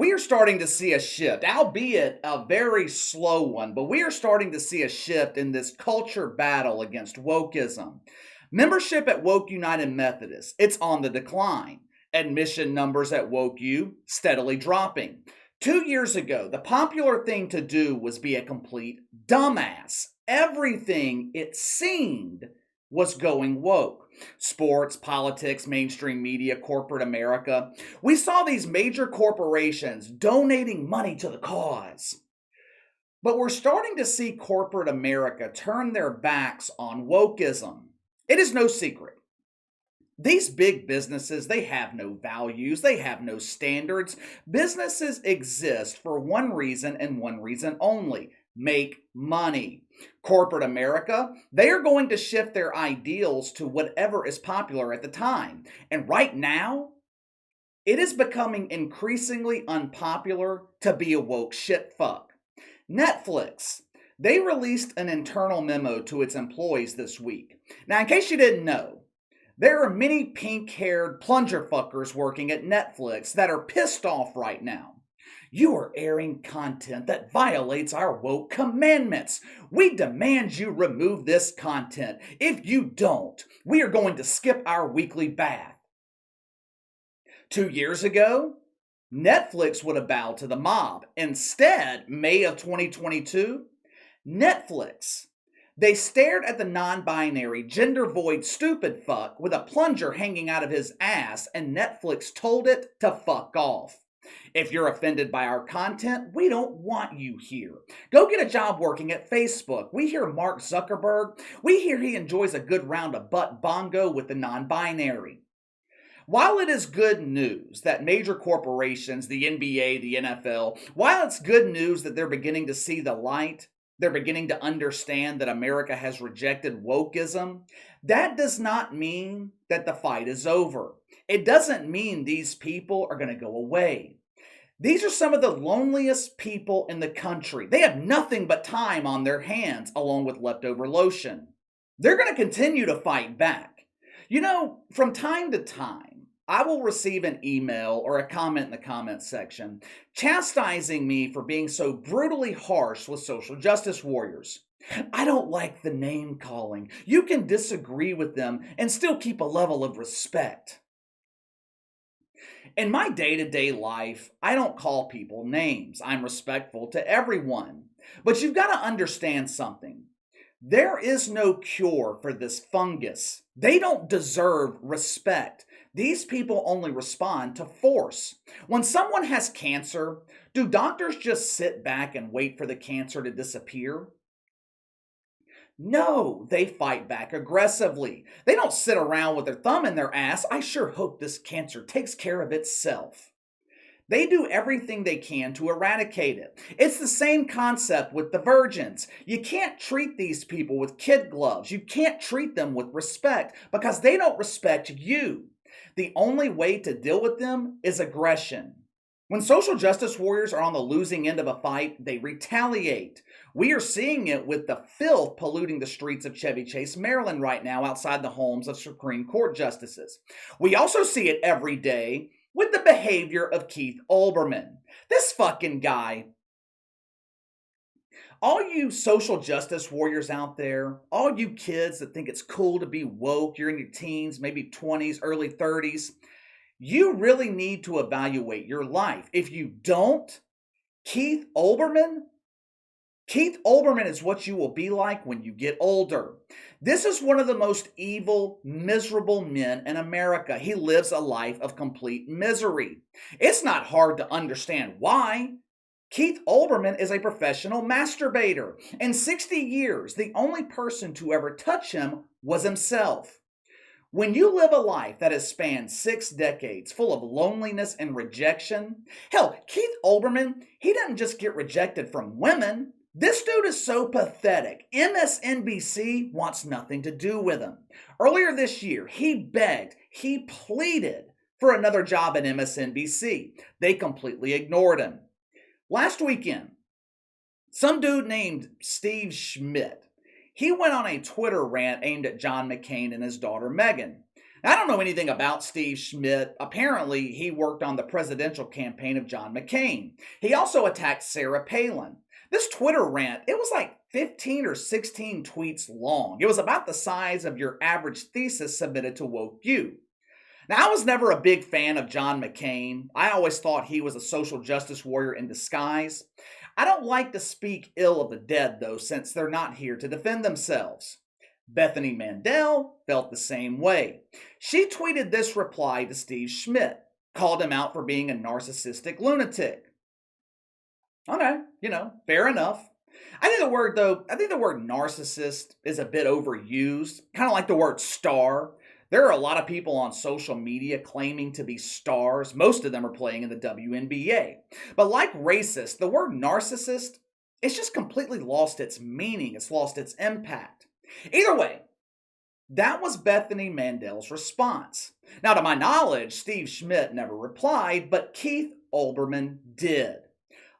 We are starting to see a shift, albeit a very slow one, but we are starting to see a shift in this culture battle against wokeism. Membership at Woke United Methodist, it's on the decline. Admission numbers at Woke U steadily dropping. 2 years ago, the popular thing to do was be a complete dumbass. Everything, it seemed, was going woke. Sports, politics, mainstream media, corporate America. We saw these major corporations donating money to the cause. But we're starting to see corporate America turn their backs on wokeism. It is no secret. These big businesses, they have no values, they have no standards. Businesses exist for one reason and one reason only: make money. Corporate America, they are going to shift their ideals to whatever is popular at the time. And right now, it is becoming increasingly unpopular to be a woke shitfuck. Netflix, they released an internal memo to its employees this week. Now, in case you didn't know, there are many pink-haired plunger fuckers working at Netflix that are pissed off right now. You are airing content that violates our woke commandments. We demand you remove this content. If you don't, we are going to skip our weekly bath. 2 years ago, Netflix would have bowed to the mob. Instead, May of 2022, Netflix, they stared at the non-binary, gender-void stupid fuck with a plunger hanging out of his ass, and Netflix told it to fuck off. If you're offended by our content, we don't want you here. Go get a job working at Facebook. We hear Mark Zuckerberg. We hear he enjoys a good round of butt bongo with the non-binary. While it is good news that major corporations, the NBA, the NFL, while it's good news that they're beginning to see the light, they're beginning to understand that America has rejected wokeism, that does not mean that the fight is over. It doesn't mean these people are going to go away. These are some of the loneliest people in the country. They have nothing but time on their hands, along with leftover lotion. They're going to continue to fight back. You know, from time to time, I will receive an email or a comment in the comment section chastising me for being so brutally harsh with social justice warriors. I don't like the name calling. You can disagree with them and still keep a level of respect. In my day-to-day life, I don't call people names. I'm respectful to everyone. But you've got to understand something. There is no cure for this fungus. They don't deserve respect. These people only respond to force. When someone has cancer, do doctors just sit back and wait for the cancer to disappear? No, they fight back aggressively. They don't sit around with their thumb in their ass. I sure hope this cancer takes care of itself. They do everything they can to eradicate it. It's the same concept with the virgins. You can't treat these people with kid gloves. You can't treat them with respect because they don't respect you. The only way to deal with them is aggression. When social justice warriors are on the losing end of a fight, they retaliate. We are seeing it with the filth polluting the streets of Chevy Chase, Maryland right now outside the homes of Supreme Court justices. We also see it every day with the behavior of Keith Olbermann. This fucking guy. All you social justice warriors out there, all you kids that think it's cool to be woke, you're in your teens, maybe 20s, early 30s, you really need to evaluate your life. If you don't, Keith Olbermann is what you will be like when you get older. This is one of the most evil, miserable men in America. He lives a life of complete misery. It's not hard to understand why. Keith Olbermann is a professional masturbator. In 60 years, the only person to ever touch him was himself. When you live a life that has spanned 6 decades full of loneliness and rejection, hell, Keith Olbermann, he doesn't just get rejected from women. This dude is so pathetic. MSNBC wants nothing to do with him. Earlier this year, he begged, he pleaded for another job at MSNBC. They completely ignored him. Last weekend, some dude named Steve Schmidt, he went on a Twitter rant aimed at John McCain and his daughter Meghan. I don't know anything about Steve Schmidt. Apparently, he worked on the presidential campaign of John McCain. He also attacked Sarah Palin. This Twitter rant, it was like 15 or 16 tweets long. It was about the size of your average thesis submitted to Woke U. Now, I was never a big fan of John McCain. I always thought he was a social justice warrior in disguise. I don't like to speak ill of the dead, though, since they're not here to defend themselves. Bethany Mandel felt the same way. She tweeted this reply to Steve Schmidt, called him out for being a narcissistic lunatic. Okay, fair enough. I think the word narcissist is a bit overused, kind of like the word star. There are a lot of people on social media claiming to be stars. Most of them are playing in the WNBA. But like racist, the word narcissist, it's just completely lost its meaning. It's lost its impact. Either way, that was Bethany Mandel's response. Now, to my knowledge, Steve Schmidt never replied, but Keith Olbermann did.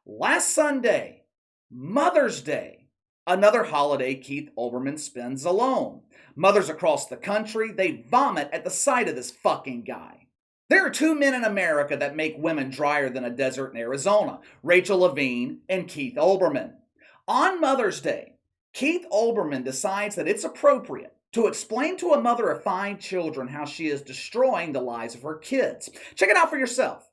Last Sunday, Mother's Day, another holiday Keith Olbermann spends alone. Mothers across the country, they vomit at the sight of this fucking guy. There are two men in America that make women drier than a desert in Arizona, Rachel Levine and Keith Olbermann. On Mother's Day, Keith Olbermann decides that it's appropriate to explain to a mother of 5 children how she is destroying the lives of her kids. Check it out for yourself.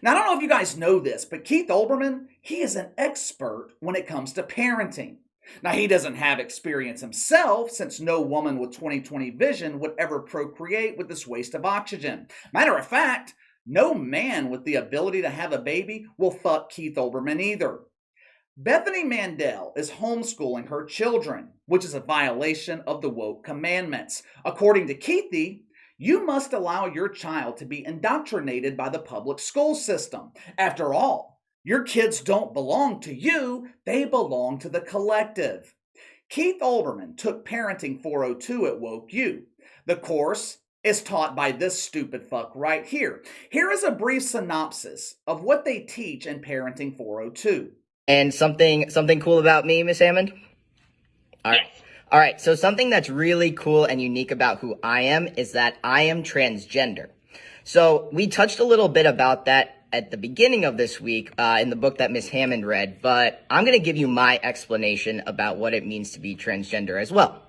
Now, I don't know if you guys know this, but Keith Olbermann, he is an expert when it comes to parenting. Now, he doesn't have experience himself, since no woman with 20/20 vision would ever procreate with this waste of oxygen. Matter of fact, no man with the ability to have a baby will fuck Keith Olbermann either. Bethany Mandel is homeschooling her children, which is a violation of the woke commandments. According to Keithy, you must allow your child to be indoctrinated by the public school system. After all, your kids don't belong to you, they belong to the collective. Keith Olbermann took Parenting 402 at Woke U. The course is taught by this stupid fuck right here. Here is a brief synopsis of what they teach in Parenting 402. And something cool about me, Miss Hammond? All right. So something that's really cool and unique about who I am is that I am transgender. So we touched a little bit about that at the beginning of this week in the book that Miss Hammond read, but I'm going to give you my explanation about what it means to be transgender as well.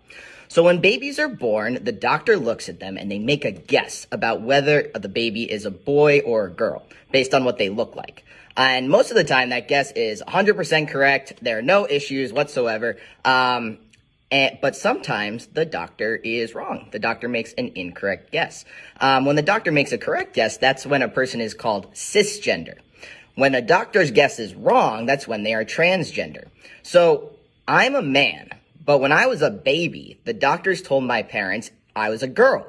So when babies are born, the doctor looks at them and they make a guess about whether the baby is a boy or a girl based on what they look like. And most of the time, that guess is 100% correct. There are no issues whatsoever. But sometimes the doctor is wrong. The doctor makes an incorrect guess. When the doctor makes a correct guess, that's when a person is called cisgender. When a doctor's guess is wrong, that's when they are transgender. So I'm a man, but when I was a baby, the doctors told my parents I was a girl.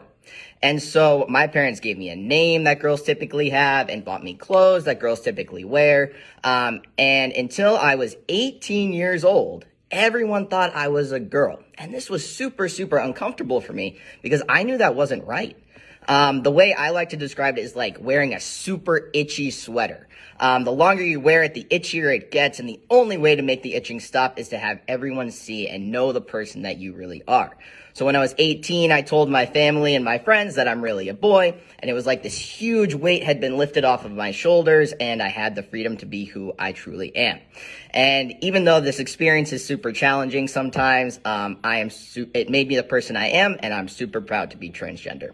And so my parents gave me a name that girls typically have and bought me clothes that girls typically wear. And until I was 18 years old, everyone thought I was a girl. And this was super, super uncomfortable for me because I knew that wasn't right. The way I like to describe it is like wearing a super itchy sweater. The longer you wear it, the itchier it gets. And the only way to make the itching stop is to have everyone see and know the person that you really are. So when I was 18, I told my family and my friends that I'm really a boy, and it was like this huge weight had been lifted off of my shoulders, and I had the freedom to be who I truly am. And even though this experience is super challenging sometimes, it made me the person I am, and I'm super proud to be transgender.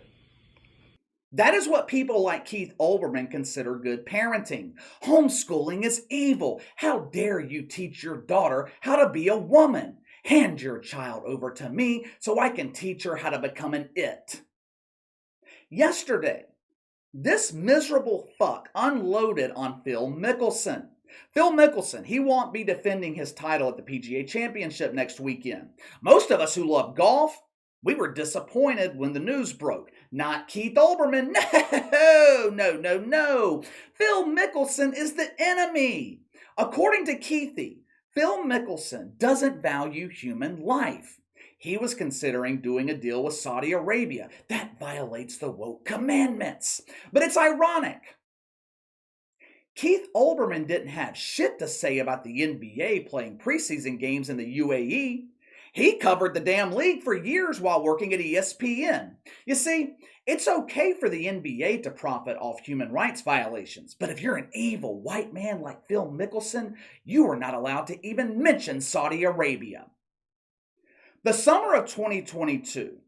That is what people like Keith Olbermann consider good parenting. Homeschooling is evil. How dare you teach your daughter how to be a woman? Hand your child over to me so I can teach her how to become an it. Yesterday, this miserable fuck unloaded on Phil Mickelson. Phil Mickelson, he won't be defending his title at the PGA Championship next weekend. Most of us who love golf, we were disappointed when the news broke. Not Keith Olbermann. No. Phil Mickelson is the enemy. According to Keithy, Phil Mickelson doesn't value human life. He was considering doing a deal with Saudi Arabia. That violates the woke commandments. But it's ironic. Keith Olbermann didn't have shit to say about the NBA playing preseason games in the UAE. He covered the damn league for years while working at ESPN. You see, it's okay for the NBA to profit off human rights violations, but if you're an evil white man like Phil Mickelson, you are not allowed to even mention Saudi Arabia. The summer of 2022,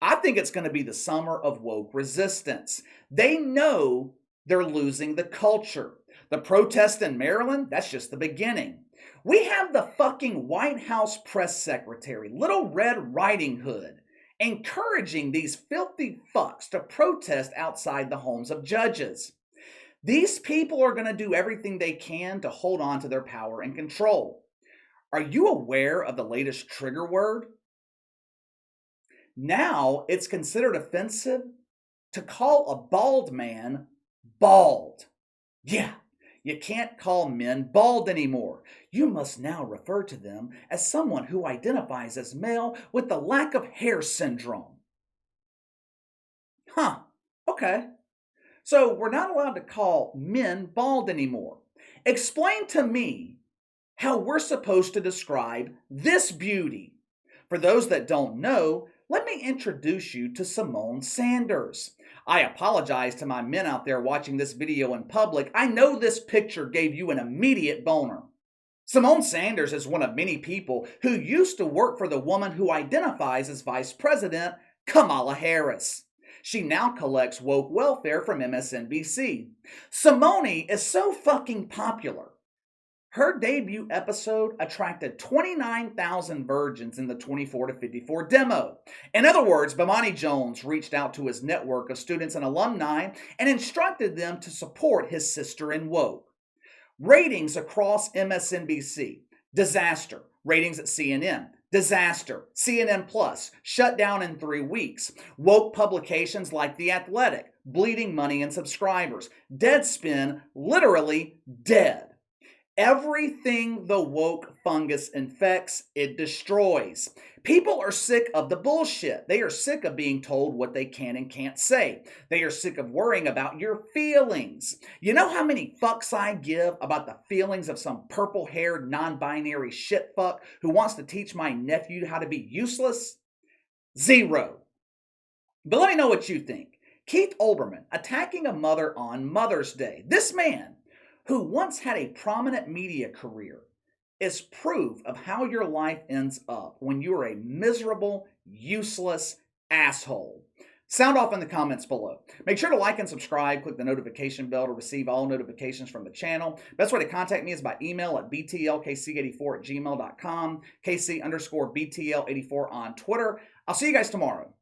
I think it's going to be the summer of woke resistance. They know they're losing the culture. The protest in Maryland, that's just the beginning. We have the fucking White House press secretary, Little Red Riding Hood, encouraging these filthy fucks to protest outside the homes of judges. These people are going to do everything they can to hold on to their power and control. Are you aware of the latest trigger word? Now it's considered offensive to call a bald man bald. Yeah, you can't call men bald anymore. You must now refer to them as someone who identifies as male with the lack of hair syndrome. Huh, okay. So we're not allowed to call men bald anymore. Explain to me how we're supposed to describe this beauty. For those that don't know, let me introduce you to Simone Sanders. I apologize to my men out there watching this video in public. I know this picture gave you an immediate boner. Simone Sanders is one of many people who used to work for the woman who identifies as Vice President, Kamala Harris. She now collects woke welfare from MSNBC. Simone is so fucking popular. Her debut episode attracted 29,000 virgins in the 24 to 54 demo. In other words, Bomani Jones reached out to his network of students and alumni and instructed them to support his sister in woke. Ratings across MSNBC, disaster. Ratings at CNN, disaster. CNN Plus, shut down in 3 weeks. Woke publications like The Athletic, bleeding money and subscribers. Deadspin, literally dead. Everything the woke fungus infects, it destroys. People are sick of the bullshit. They are sick of being told what they can and can't say. They are sick of worrying about your feelings. You know how many fucks I give about the feelings of some purple-haired, non-binary shitfuck who wants to teach my nephew how to be useless? Zero. But let me know what you think. Keith Olbermann attacking a mother on Mother's Day. This man, who once had a prominent media career, is proof of how your life ends up when you are a miserable, useless asshole. Sound off in the comments below. Make sure to like and subscribe. Click the notification bell to receive all notifications from the channel. Best way to contact me is by email at btlkc84@gmail.com, kc_btl84 on Twitter. I'll see you guys tomorrow.